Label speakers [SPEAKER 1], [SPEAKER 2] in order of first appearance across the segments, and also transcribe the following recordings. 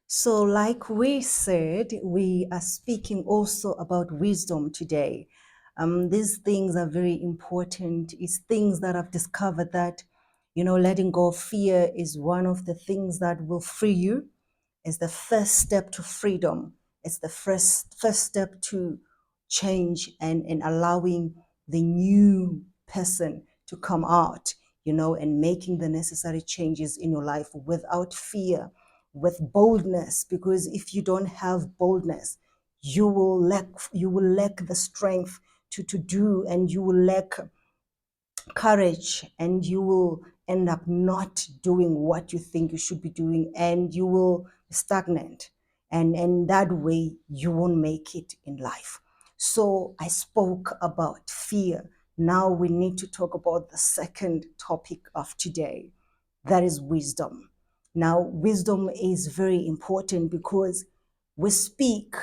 [SPEAKER 1] So, like we said, we are speaking also about wisdom today. These things are very important. It's things that I've discovered that, letting go of fear is one of the things that will free you. It's the first step to freedom. It's the first step to change and allowing the new person to come out, and making the necessary changes in your life without fear, with boldness. Because if you don't have boldness, you will lack the strength to do, and you will lack courage, and you will end up not doing what you think you should be doing, and you will be stagnant, and that way you won't make it in life. So I spoke about fear. Now we need to talk about the second topic of today, that is wisdom. Now wisdom is very important because we speak,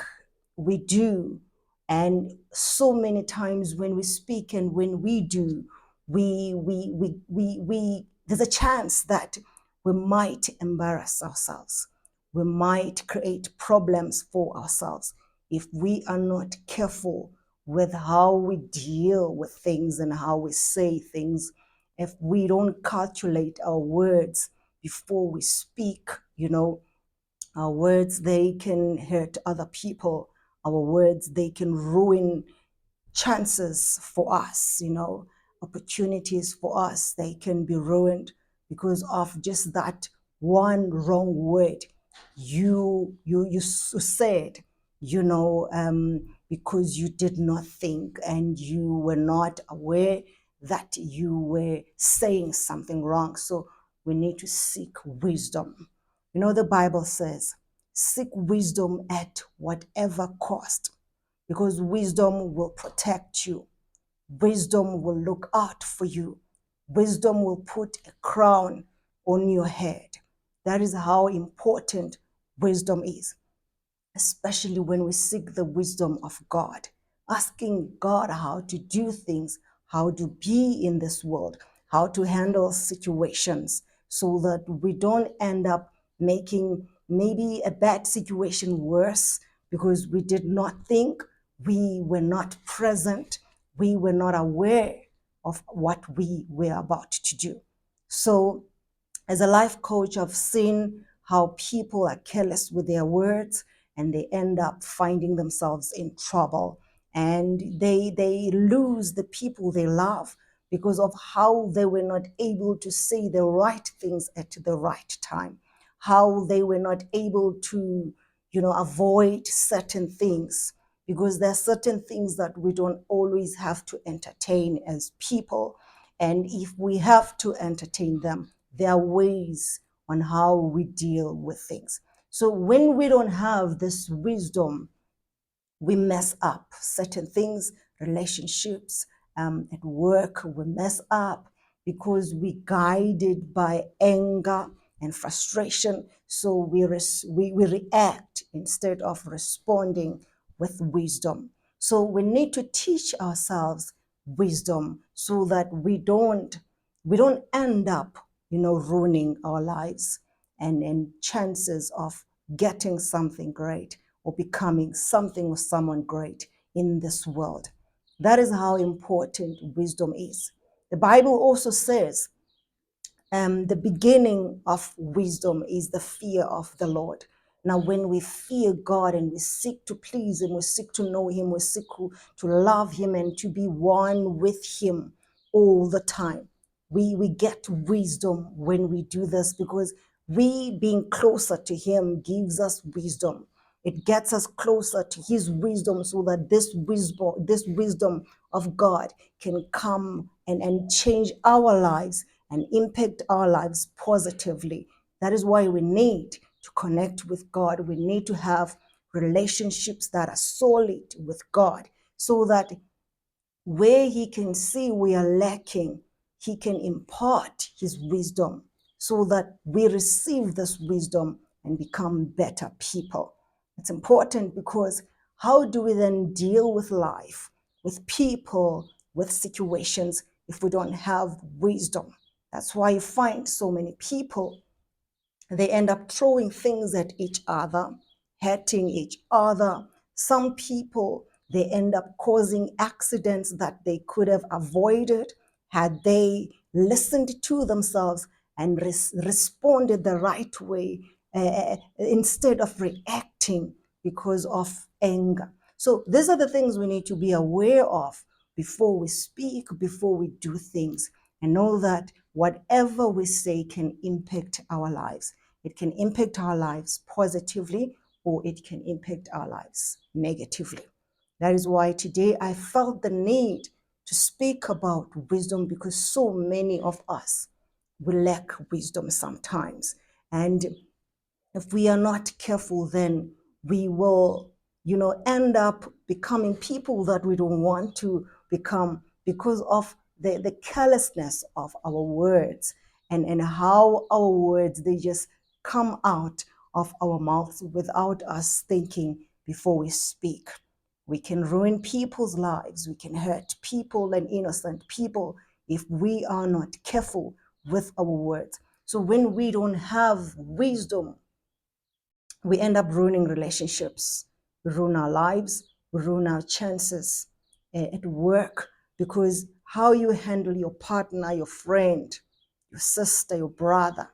[SPEAKER 1] we do, and so many times when we speak and when we do, we there's a chance that we might embarrass ourselves. We might create problems for ourselves if we are not careful with how we deal with things and how we say things. If we don't calculate our words before we speak, our words, they can hurt other people. Our words, they can ruin chances for us, opportunities for us. They can be ruined because of just that one wrong word you said, because you did not think and you were not aware that you were saying something wrong. So we need to seek wisdom. The Bible says, seek wisdom at whatever cost, because wisdom will protect you. Wisdom will look out for you. Wisdom will put a crown on your head. That is how important wisdom is, especially when we seek the wisdom of God, asking God how to do things, how to be in this world, how to handle situations, so that we don't end up making maybe a bad situation worse because we did not think, we were not present, we were not aware of what we were about to do. So, as a life coach, I've seen how people are careless with their words and they end up finding themselves in trouble, and they lose the people they love because of how they were not able to say the right things at the right time, how they were not able to avoid certain things, because there are certain things that we don't always have to entertain as people. And if we have to entertain them, there are ways on how we deal with things. So when we don't have this wisdom, we mess up certain things, relationships, at work, we mess up because we guided by anger and frustration. So we react instead of responding with wisdom. So we need to teach ourselves wisdom so that we don't end up, ruining our lives and chances of getting something great or becoming something or someone great in this world. That is how important wisdom is. The Bible also says, the beginning of wisdom is the fear of the Lord. Now, when we fear God and we seek to please Him, we seek to know Him, we seek to love Him and to be one with Him all the time, we get wisdom when we do this, because we being closer to Him gives us wisdom. It gets us closer to His wisdom, so that this wisdom of God can come and change our lives and impact our lives positively. That is why we need to connect with God. We need to have relationships that are solid with God, so that where He can see we are lacking, He can impart His wisdom, so that we receive this wisdom and become better people. It's important, because how do we then deal with life, with people, with situations, if we don't have wisdom? That's why you find so many people, They end up throwing things at each other, hurting each other. Some people, they end up causing accidents that they could have avoided had they listened to themselves and responded the right way, instead of reacting because of anger. So these are the things we need to be aware of before we speak, before we do things, and know that whatever we say can impact our lives. It can impact our lives positively, or it can impact our lives negatively. That is why today I felt the need to speak about wisdom, because so many of us will lack wisdom sometimes. And if we are not careful, then we will, end up becoming people that we don't want to become, because of the carelessness of our words, and how our words, they just come out of our mouths without us thinking before we speak. We can ruin people's lives. We can hurt people and innocent people if we are not careful with our words. So when we don't have wisdom, we end up ruining relationships, we ruin our lives, we ruin our chances at work, because how you handle your partner, your friend, your sister, your brother,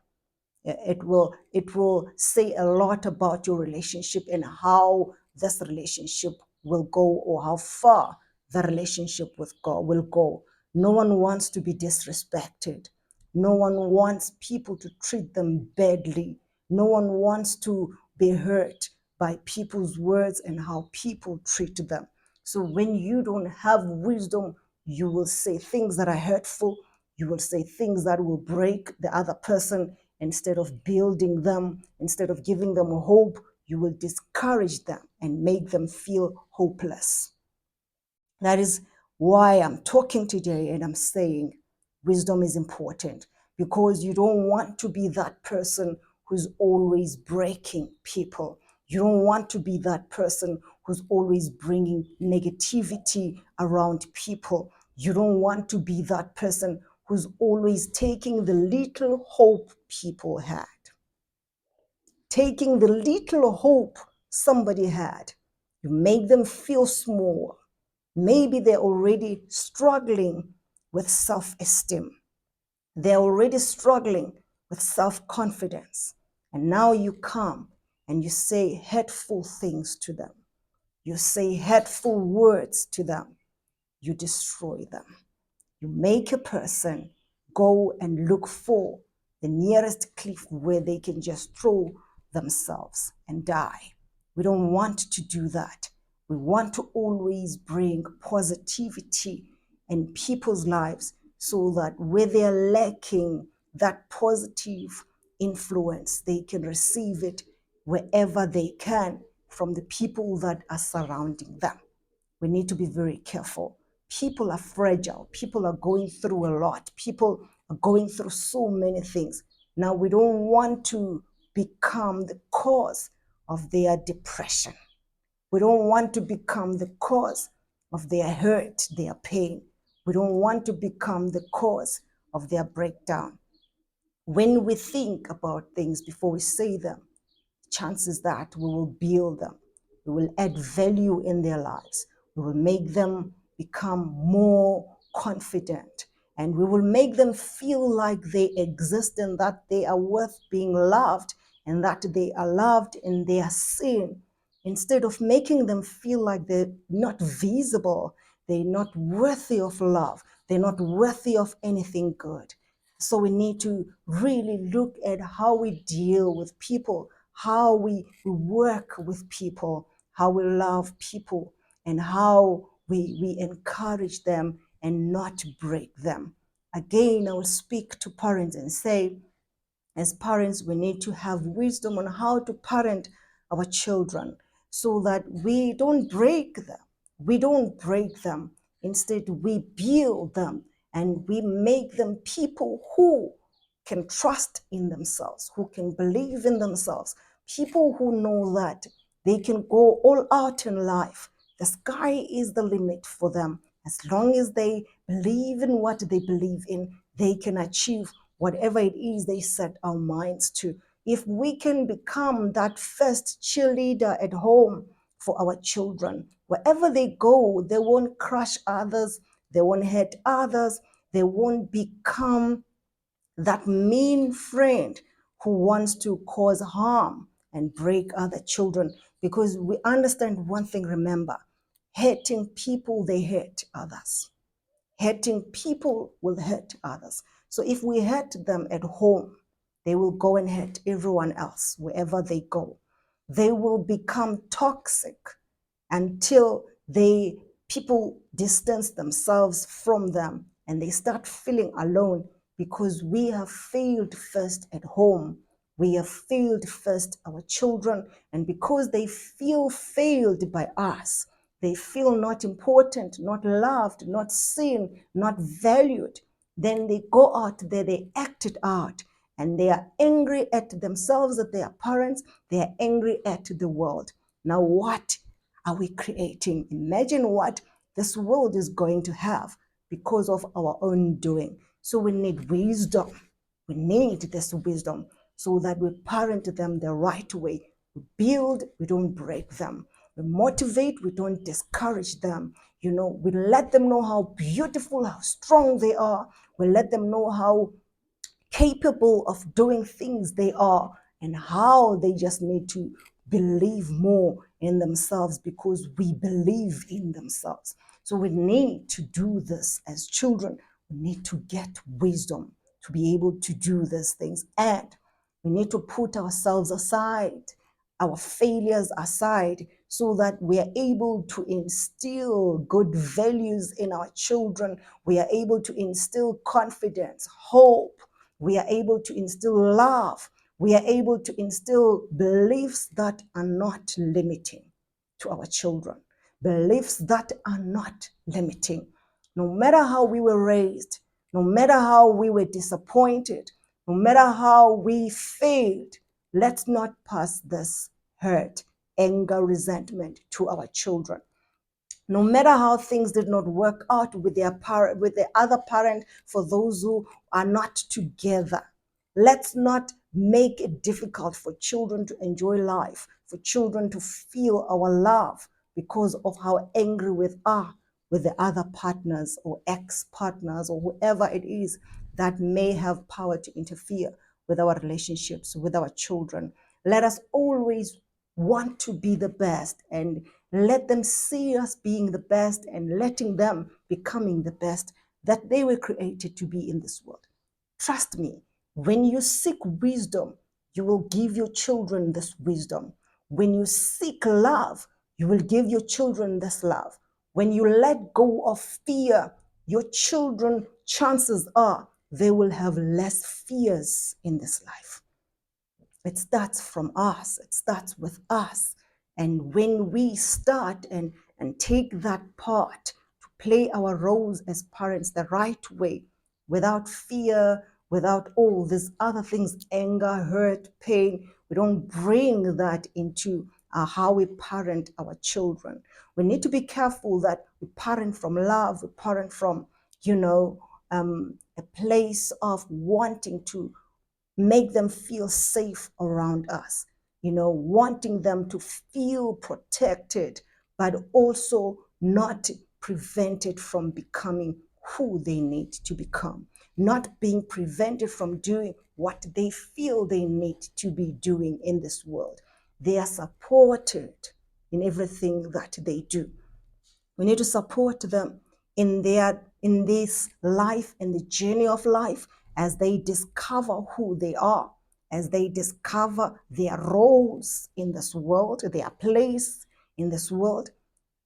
[SPEAKER 1] it will say a lot about your relationship and how this relationship will go, or how far the relationship with God will go. No one wants to be disrespected. No one wants people to treat them badly. No one wants to be hurt by people's words and how people treat them. So when you don't have wisdom, you will say things that are hurtful. You will say things that will break the other person. Instead of building them, instead of giving them hope, you will discourage them and make them feel hopeless. That is why I'm talking today and I'm saying wisdom is important, because you don't want to be that person who's always breaking people. You don't want to be that person who's always bringing negativity around people. You don't want to be that person who's always taking the little hope people had, taking the little hope somebody had. You make them feel small. Maybe they're already struggling with self-esteem. They're already struggling with self-confidence. And now you come and you say hurtful things to them. You say hurtful words to them. You destroy them. You make a person go and look for the nearest cliff where they can just throw themselves and die. We don't want to do that. We want to always bring positivity in people's lives, so that where they're lacking that positive influence, they can receive it wherever they can from the people that are surrounding them. We need to be very careful. People are fragile. People are going through a lot. People are going through so many things. Now, we don't want to become the cause of their depression. We don't want to become the cause of their hurt, their pain. We don't want to become the cause of their breakdown. When we think about things before we say them, chances that we will build them. We will add value in their lives. We will make them become more confident, and we will make them feel like they exist and that they are worth being loved, and that they are loved in their sin, instead of making them feel like they're not visible, they're not worthy of love, they're not worthy of anything good. So we need to really look at how we deal with people, how we work with people, how we love people, and how we encourage them and not break them. Again, I will speak to parents and say, as parents, we need to have wisdom on how to parent our children, so that we don't break them. We don't break them. Instead, we build them and we make them people who can trust in themselves, who can believe in themselves, people who know that they can go all out in life. The sky is the limit for them. As long as they believe in what they believe in, they can achieve whatever it is they set our minds to. if we can become that first cheerleader at home for our children, wherever they go, they won't crush others, they won't hurt others, they won't become that mean friend who wants to cause harm and break other children. Because we understand one thing, remember, hurting people, they hurt others. Hurting people will hurt others. So if we hurt them at home, they will go and hurt everyone else wherever they go. They will become toxic until they people distance themselves from them and they start feeling alone, because we have failed first at home. We have failed first our children, and because they feel failed by us, they feel not important, not loved, not seen, not valued. Then they go out there, they act it out, and they are angry at themselves, at their parents, they are angry at the world. Now, what are we creating? Imagine what this world is going to have because of our own doing. So we need wisdom. We need this wisdom so that we parent them the right way. We build, we don't break them. We motivate, we don't discourage them. We let them know how beautiful, how strong they are. We let them know how capable of doing things they are, and how they just need to believe more in themselves because we believe in themselves. So we need to do this as children. We need to get wisdom to be able to do these things, and we need to put ourselves aside, our failures aside, so that we are able to instill good values in our children. We are able to instill confidence, hope. We are able to instill love. We are able to instill beliefs that are not limiting to our children, beliefs that are not limiting. No matter how we were raised, no matter how we were disappointed, no matter how we failed, let's not pass this hurt, anger, resentment to our children. No matter how things did not work out with the other parent, for those who are not together, let's not make it difficult for children to enjoy life, for children to feel our love because of how angry we are with the other partners or ex-partners or whoever it is that may have power to interfere with our relationships with our children. Let us always want to be the best, and let them see us being the best and letting them becoming the best that they were created to be in this world. Trust me, when you seek wisdom, you will give your children this wisdom. When you seek love, you will give your children this love. When you let go of fear, your children, chances are, they will have less fears in this life. It starts from us. It starts with us. And when we start and take that part to play our roles as parents the right way, without fear, without all these other things, anger, hurt, pain, we don't bring that into how we parent our children. We need to be careful that we parent from love, we parent from, a place of wanting to make them feel safe around us, wanting them to feel protected, but also not prevented from becoming who they need to become, not being prevented from doing what they feel they need to be doing in this world. They are supported in everything that they do. We need to support them in this life, in the journey of life, as they discover who they are, as they discover their roles in this world, their place in this world.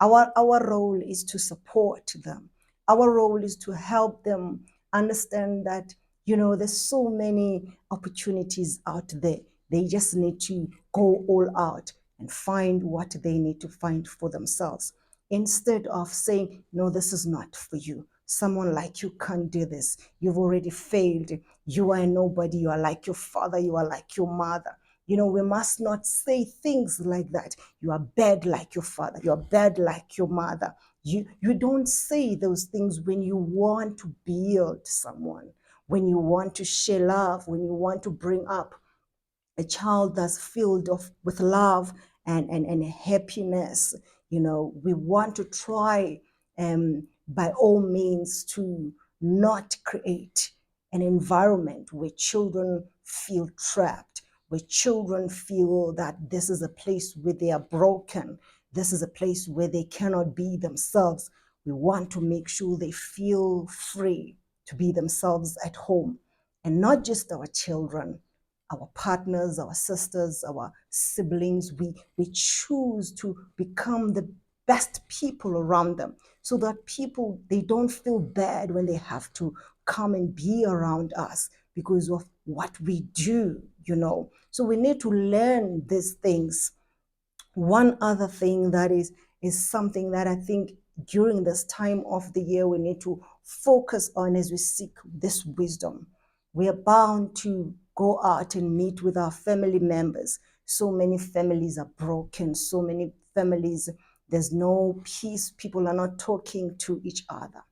[SPEAKER 1] Our role is to support them. Our role is to help them understand that, there's so many opportunities out there. They just need to go all out and find what they need to find for themselves. Instead of saying, no, this is not for you. Someone like you can't do this. You've already failed. You are nobody. You are like your father. You are like your mother. We must not say things like that. You are bad like your father. You are bad like your mother. You don't say those things when you want to build someone, when you want to share love, when you want to bring up a child that's filled with love and happiness. We want to try, by all means, to not create an environment where children feel trapped, where children feel that this is a place where they are broken, this is a place where they cannot be themselves. We want to make sure they feel free to be themselves at home. And not just our children, our partners, our sisters, our siblings. We choose to become the best people around them, so that people, they don't feel bad when they have to come and be around us because of what we do. So we need to learn these things. One other thing that is something that I think during this time of the year we need to focus on as we seek this wisdom. We are bound to go out and meet with our family members. So many families are broken. So many families, there's no peace. People are not talking to each other.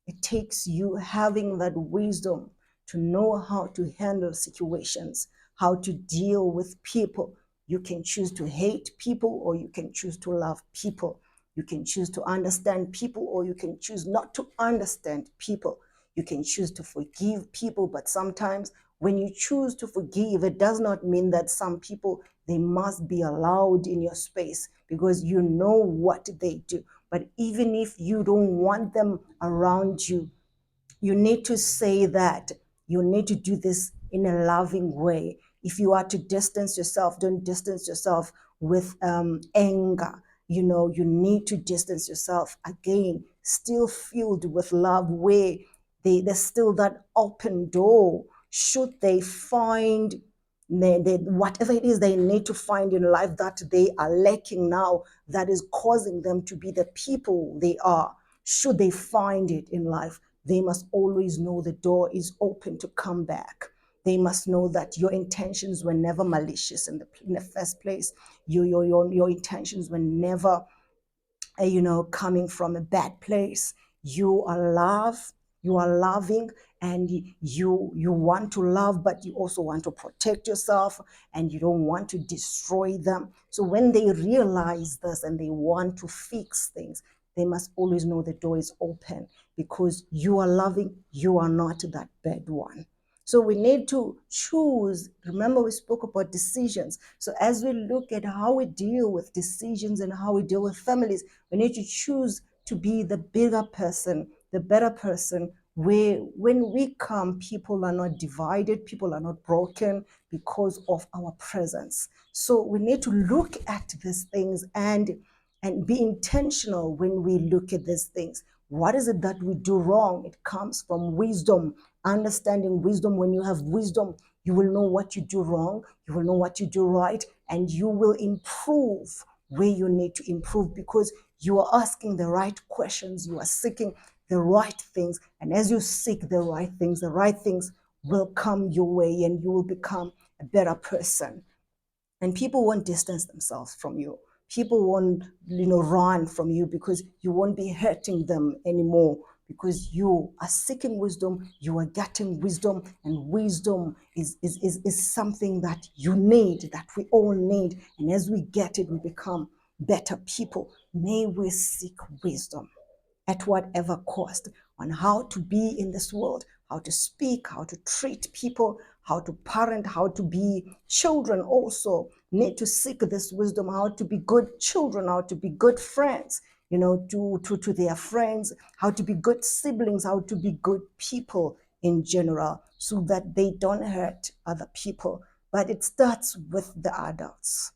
[SPEAKER 1] It takes you having that wisdom to know how to handle situations, how to deal with people. You can choose to hate people, or you can choose to love people. You can choose to understand people, or you can choose not to understand people. You can choose to forgive people, but sometimes when you choose to forgive, it does not mean that some people, they must be allowed in your space because you know what they do. But even if you don't want them around you, you need to say that you need to do this in a loving way. If you are to distance yourself, don't distance yourself with anger. You need to distance yourself again, still filled with love, where there's still that open door. Should they find whatever it is they need to find in life that they are lacking now, that is causing them to be the people they are, should they find it in life, they must always know the door is open to come back. They must know that your intentions were never malicious in the first place. Your intentions were never coming from a bad place. You are love, you are loving, and you want to love, but you also want to protect yourself, and you don't want to destroy them. So when they realize this and they want to fix things, they must always know the door is open, because you are loving, you are not that bad one. So we need to choose. Remember, we spoke about decisions. So as we look at how we deal with decisions and how we deal with families, we need to choose to be the bigger person, the better person, where when we come, people are not divided, people are not broken because of our presence. So we need to look at these things and be intentional when we look at these things. What is it that we do wrong? It comes from wisdom, understanding wisdom. When you have wisdom, you will know what you do wrong, you will know what you do right, and you will improve where you need to improve, because you are asking the right questions, you are seeking the right things. And as you seek the right things will come your way, and you will become a better person. And people won't distance themselves from you. People won't run from you, because you won't be hurting them anymore, because you are seeking wisdom, you are getting wisdom. And wisdom is something that you need, that we all need. And as we get it, we become better people. May we seek wisdom at whatever cost, on how to be in this world, how to speak, how to treat people, how to parent, how to be children. Also need to seek this wisdom, how to be good children, how to be good friends, to their friends, how to be good siblings, how to be good people in general, so that they don't hurt other people. But it starts with the adults.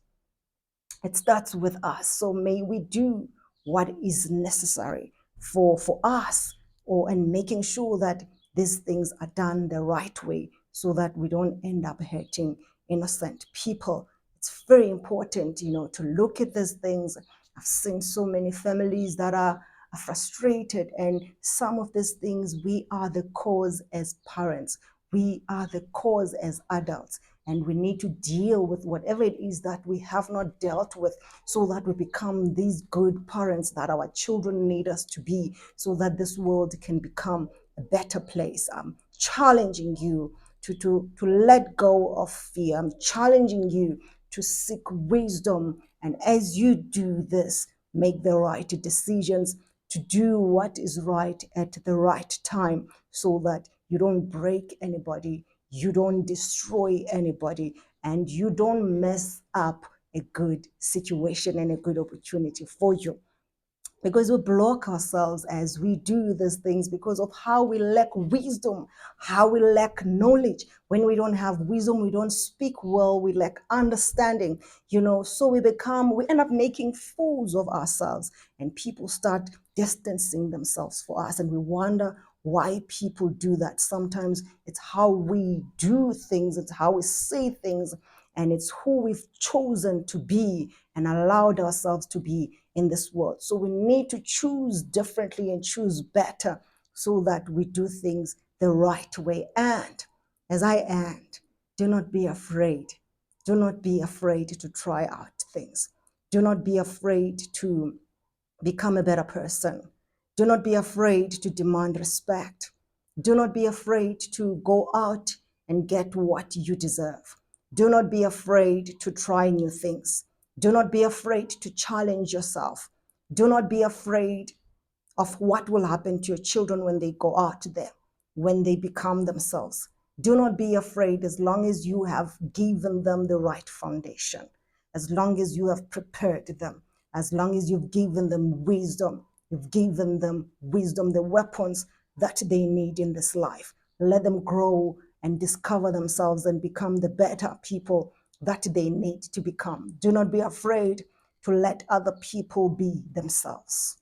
[SPEAKER 1] It starts with us. So may we do what is necessary for us, and making sure that these things are done the right way, so that we don't end up hurting innocent people. It's very important, to look at these things. I've seen so many families that are frustrated, and some of these things, we are the cause as parents, we are the cause as adults, and we need to deal with whatever it is that we have not dealt with, so that we become these good parents that our children need us to be, so that this world can become a better place. I'm challenging you to let go of fear. I'm challenging you to seek wisdom. And as you do this, make the right decisions, to do what is right at the right time, so that you don't break anybody, you don't destroy anybody, and you don't mess up a good situation and a good opportunity for you, because we block ourselves as we do these things because of how we lack wisdom, how we lack knowledge. When we don't have wisdom, we don't speak well, we lack understanding, so we end up making fools of ourselves, and people start distancing themselves for us, and we wonder why people do that. Sometimes it's how we do things, it's how we say things, and it's who we've chosen to be and allowed ourselves to be in this world. So we need to choose differently and choose better, so that we do things the right way. And as I end, do not be afraid. Do not be afraid to try out things. Do not be afraid to become a better person. Do not be afraid to demand respect. Do not be afraid to go out and get what you deserve. Do not be afraid to try new things. Do not be afraid to challenge yourself. Do not be afraid of what will happen to your children when they go out there, when they become themselves. Do not be afraid, as long as you have given them the right foundation, as long as you have prepared them, as long as you've given them wisdom, the weapons that they need in this life. Let them grow and discover themselves and become the better people that they need to become. Do not be afraid to let other people be themselves.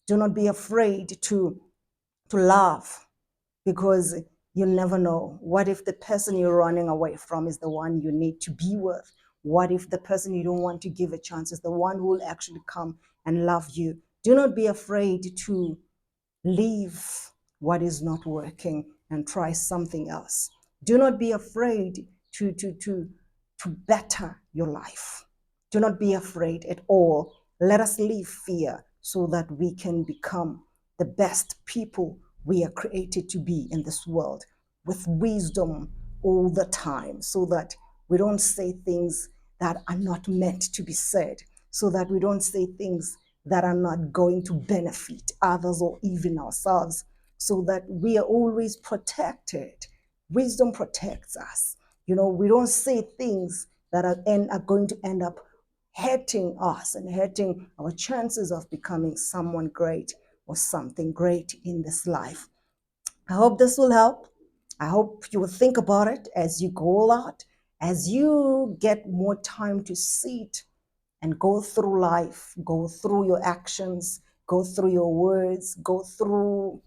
[SPEAKER 1] Do not be afraid to laugh, because you never know. What if the person you're running away from is the one you need to be with? What if the person you don't want to give a chance is the one who will actually come and love you? Do not be afraid to leave what is not working and try something else. Do not be afraid to better your life. Do not be afraid at all. Let us leave fear, so that we can become the best people we are created to be in this world, with wisdom all the time, so that we don't say things that are not meant to be said, so that we don't say things that are not going to benefit others or even ourselves, so that we are always protected. Wisdom protects us. We don't say things that are going to end up hurting us and hurting our chances of becoming someone great or something great in this life. I hope this will help. I hope you will think about it as you go out, as you get more time to sit and go through life, go through your actions, go through your words, go through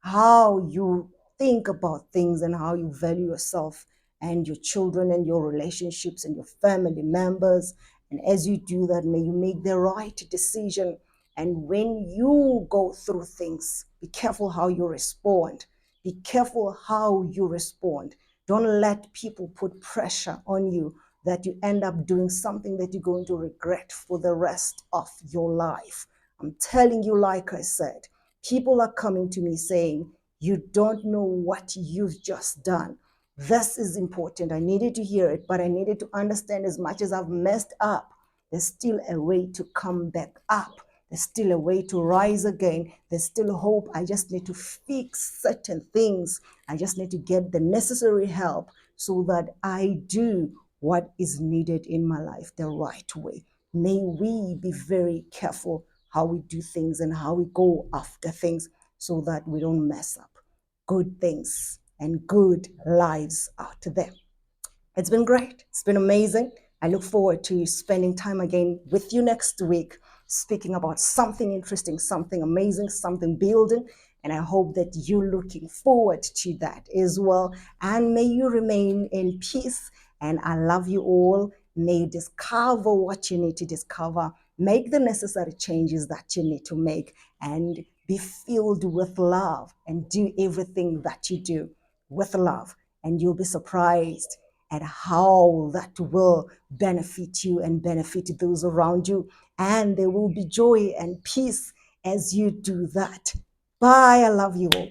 [SPEAKER 1] how you think about things and how you value yourself and your children and your relationships and your family members. And as you do that, may you make the right decision. And when you go through things, be careful how you respond. Be careful how you respond. Don't let people put pressure on you that you end up doing something that you're going to regret for the rest of your life. I'm telling you, like I said, people are coming to me saying, you don't know what you've just done. This is important. I needed to hear it, but I needed to understand, as much as I've messed up, there's still a way to come back up. There's still a way to rise again. There's still hope. I just need to fix certain things. I just need to get the necessary help, so that I do what is needed in my life the right way. May we be very careful how we do things and how we go after things, so that we don't mess up good things and good lives out there. It's been great. It's been amazing. I look forward to spending time again with you next week, speaking about something interesting, something amazing, something building. And I hope that you're looking forward to that as well. And may you remain in peace. And I love you all. May you discover what you need to discover, make the necessary changes that you need to make, and be filled with love, and do everything that you do with love. And you'll be surprised at how that will benefit you and benefit those around you. And there will be joy and peace as you do that. Bye. I love you all.